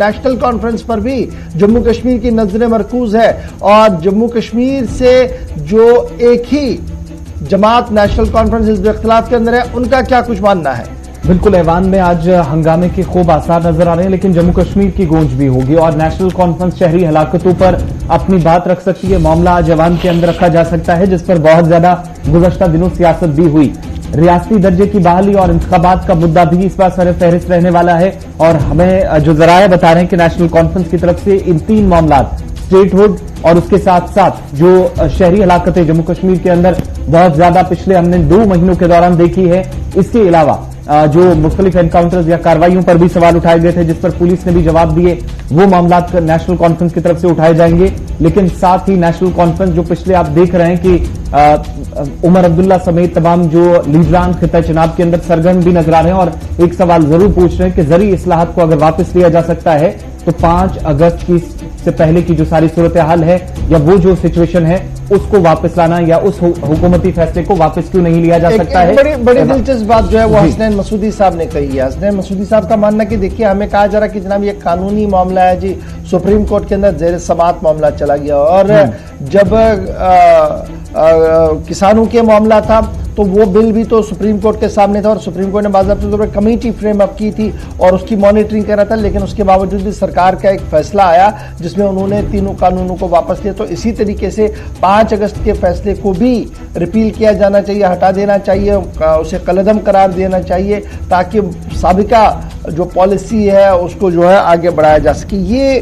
National conference पर भी जम्मू कश्मीर की नजरें मरकूज है और जम्मू कश्मीर से जो एक ही जमात नेशनल कॉन्फ्रेंस हिज़्ब इख्तिलाफ के अंदर है, उनका क्या कुछ मानना है। बिल्कुल, ऐवान में आज हंगामे के खूब आसार नजर आ रहे हैं, लेकिन जम्मू कश्मीर की गूंज भी होगी और नेशनल कॉन्फ्रेंस शहरी हलाकतों पर अपनी बात रख सकती है। मामला आज ऐवान के अंदर रखा जा सकता है, जिस पर बहुत ज्यादा गुज़श्ता दिनों सियासत भी हुई। रियासती दर्जे की बहाली और इंतखाबात का मुद्दा भी इस बार सर फहरिस्त रहने वाला है और हमें जो जराये बता रहे हैं कि नेशनल कॉन्फ्रेंस की तरफ से इन तीन मामला स्टेटहुड और उसके साथ साथ जो शहरी हलाकतें जम्मू कश्मीर के अंदर बहुत ज्यादा पिछले हमने 2 महीनों के दौरान देखी है, इसके अलावा जो मुख्तलिफ एनकाउंटर्स या कार्रवाइयों पर भी सवाल उठाए गए थे, जिस पर पुलिस ने भी जवाब दिए, वो मामला नेशनल कॉन्फ्रेंस की तरफ से उठाए जाएंगे। लेकिन साथ ही नेशनल कॉन्फ्रेंस जो पिछले आप देख रहे हैं कि उमर अब्दुल्ला समेत तमाम जो लीडरान खिता चुनाव के अंदर सरगर्म भी नजर आ रहे हैं और एक सवाल जरूर पूछ रहे हैं कि जरी इस्लाहत को अगर वापस लिया जा सकता है तो 5 अगस्त की से पहले की जो सारी सूरत हाल है या वो जो सिचुएशन है उसको वापस लाना या उस हुकूमती फैसले को वापस क्यों नहीं लिया जा सकता है। बड़ी दिलचस्प बात जो है वो हसनैन मसूदी साहब ने कही है। हसनैन मसूदी साहब का मानना कि देखिए, हमें कहा जा रहा है कि जनाब ये कानूनी मामला है जी, सुप्रीम कोर्ट के अंदर जेर समात मामला चला गया और जब किसानों के मामला था तो वो बिल भी तो सुप्रीम कोर्ट के सामने था और सुप्रीम कोर्ट ने बाज़ाब्ते तौर पर कमेटी फ्रेम अप की थी और उसकी मॉनिटरिंग कर रहा था, लेकिन उसके बावजूद भी सरकार का एक फैसला आया जिसमें उन्होंने तीनों कानूनों को वापस लिया। तो इसी तरीके से 5 अगस्त के फैसले को भी रिपील किया जाना चाहिए, हटा देना चाहिए, उसे कलअदम करार देना चाहिए ताकि साबिका जो पॉलिसी है उसको जो है आगे बढ़ाया जा सके। ये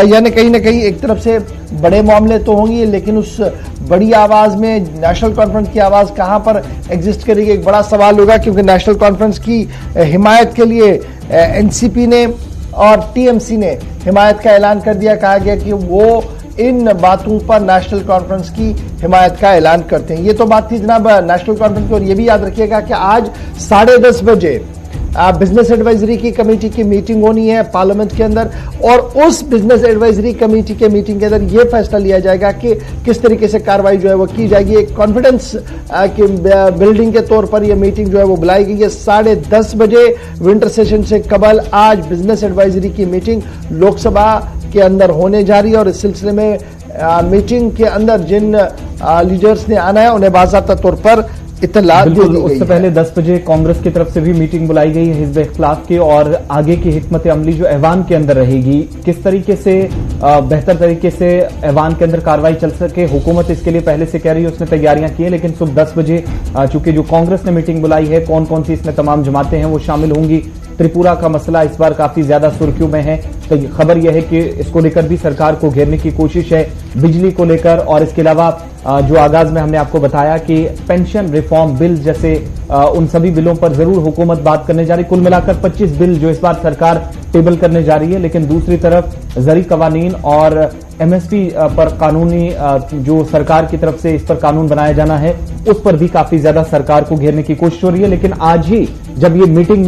यानी कहीं ना कहीं एक तरफ से बड़े मामले तो होंगे, लेकिन उस बड़ी आवाज में नेशनल कॉन्फ्रेंस की आवाज कहां पर एग्जिस्ट करेगी, एक बड़ा सवाल होगा, क्योंकि नेशनल कॉन्फ्रेंस की हिमायत के लिए एनसीपी ने और टीएमसी ने हिमायत का ऐलान कर दिया। कहा गया कि वो इन बातों पर नेशनल कॉन्फ्रेंस की हिमायत का ऐलान करते हैं। ये तो बात थी जनाब नेशनल कॉन्फ्रेंस की। और ये भी याद रखिएगा कि आज 10:30 बजे बिजनेस एडवाइजरी की कमेटी की मीटिंग होनी है पार्लियामेंट के अंदर और उस बिजनेस एडवाइजरी कमेटी के मीटिंग के अंदर यह फैसला लिया जाएगा कि किस तरीके से कार्रवाई जो है वो की जाएगी। एक कॉन्फिडेंस की बिल्डिंग के तौर पर यह मीटिंग जो है वो बुलाई गई है 10:30 बजे विंटर सेशन से कबल। आज बिजनेस एडवाइजरी की मीटिंग लोकसभा के अंदर होने जा रही है और इस सिलसिले में मीटिंग के अंदर जिन लीडर्स ने आना है उन्हें बाज़ाब्ता तौर पर इत्तला दे दी गई। उससे पहले 10 बजे कांग्रेस की तरफ से भी मीटिंग बुलाई गई है हिज़्ब इख्तिलाफ की और आगे की हिकमत अमली जो ऐवान के अंदर रहेगी, किस तरीके से बेहतर तरीके से ऐवान के अंदर कार्रवाई चल सके, हुकूमत इसके लिए पहले से कह रही है, उसने तैयारियां की है। लेकिन सुबह 10 बजे चूंकि जो कांग्रेस ने मीटिंग बुलाई है, कौन कौन सी इसमें तमाम जमातें हैं वो शामिल होंगी। त्रिपुरा का मसला इस बार काफी ज्यादा सुर्खियों में है, तो खबर यह है कि इसको लेकर भी सरकार को घेरने की कोशिश है, बिजली को लेकर। और इसके अलावा जो आगाज में हमने आपको बताया कि पेंशन रिफॉर्म बिल जैसे उन सभी बिलों पर जरूर हुकूमत बात करने जा रही। कुल मिलाकर 25 बिल जो इस बार सरकार टेबल करने जा रही है। लेकिन दूसरी तरफ जरी कवानीन और एमएसपी पर कानूनी जो सरकार की तरफ से इस पर कानून बनाया जाना है, उस पर भी काफी ज्यादा सरकार को घेरने की कोशिश हो रही है। लेकिन आज ही जब ये मीटिंग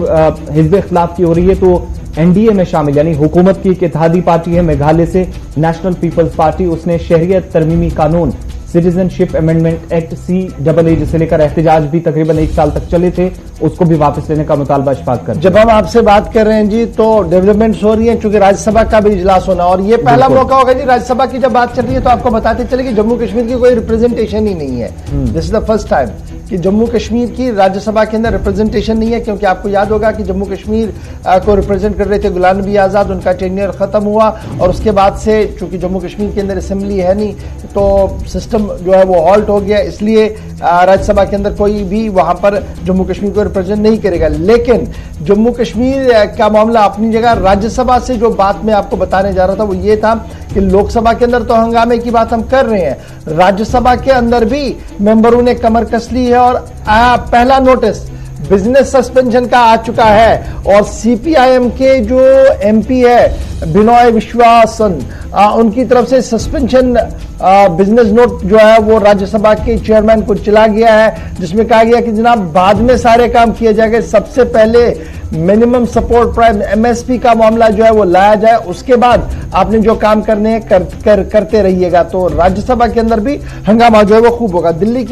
हिज़्ब इख्तिलाफ की हो रही है तो एनडीए में शामिल यानी हुकूमत की एक इत्तेहादी पार्टी है मेघालय से नेशनल पीपल्स पार्टी, उसने शहरियत तरमीमी कानून सिटीजनशिप अमेंडमेंट एक्ट CAA जिसे लेकर एहतजाज भी तकरीबन 1 साल तक चले थे, उसको भी वापस लेने का मुतालबा इशफाक कर। जब हम आपसे बात कर रहे हैं जी तो डेवलपमेंट्स हो रही है, क्योंकि राज्यसभा का भी इजलास होना और ये पहला मौका होगा जी। राज्यसभा की जब बात चल रही है तो आपको बताते चले कि जम्मू कश्मीर की कोई रिप्रेजेंटेशन ही नहीं है। This is the first time कि जम्मू कश्मीर की राज्यसभा के अंदर रिप्रेजेंटेशन नहीं है, क्योंकि आपको याद होगा कि जम्मू कश्मीर को रिप्रेजेंट कर रहे थे गुलाम नबी आजाद, उनका टेन्योर खत्म हुआ और उसके बाद से चूंकि जम्मू कश्मीर के अंदर असेंबली है नहीं तो सिस्टम जो है वो हॉल्ट हो गया, इसलिए राज्यसभा के अंदर कोई भी वहां पर जम्मू कश्मीर को रिप्रेजेंट नहीं करेगा। लेकिन जम्मू कश्मीर का मामला अपनी जगह। राज्यसभा से जो बात मैं आपको बताने जा रहा था वो ये था कि लोकसभा के अंदर तो हंगामे की बात हम कर रहे हैं, राज्यसभा के अंदर भी मेंबरों ने कमर कस ली है और पहला नोटिस बिजनेस सस्पेंशन का आ चुका है और सीपीआईएम के जो एमपी है बिनोय विश्वासन, उनकी तरफ से सस्पेंशन बिजनेस नोट जो है वो राज्यसभा के चेयरमैन को चला गया है, जिसमें कहा गया कि जनाब बाद में सारे काम किए जाएंगे, सबसे पहले मिनिमम सपोर्ट प्राइस MSP का मामला जो है वो लाया जाए, उसके बाद आपने जो काम करने हैं करते रहिएगा। तो राज्यसभा के अंदर भी हंगामा जो है वो खूब होगा। दिल्ली की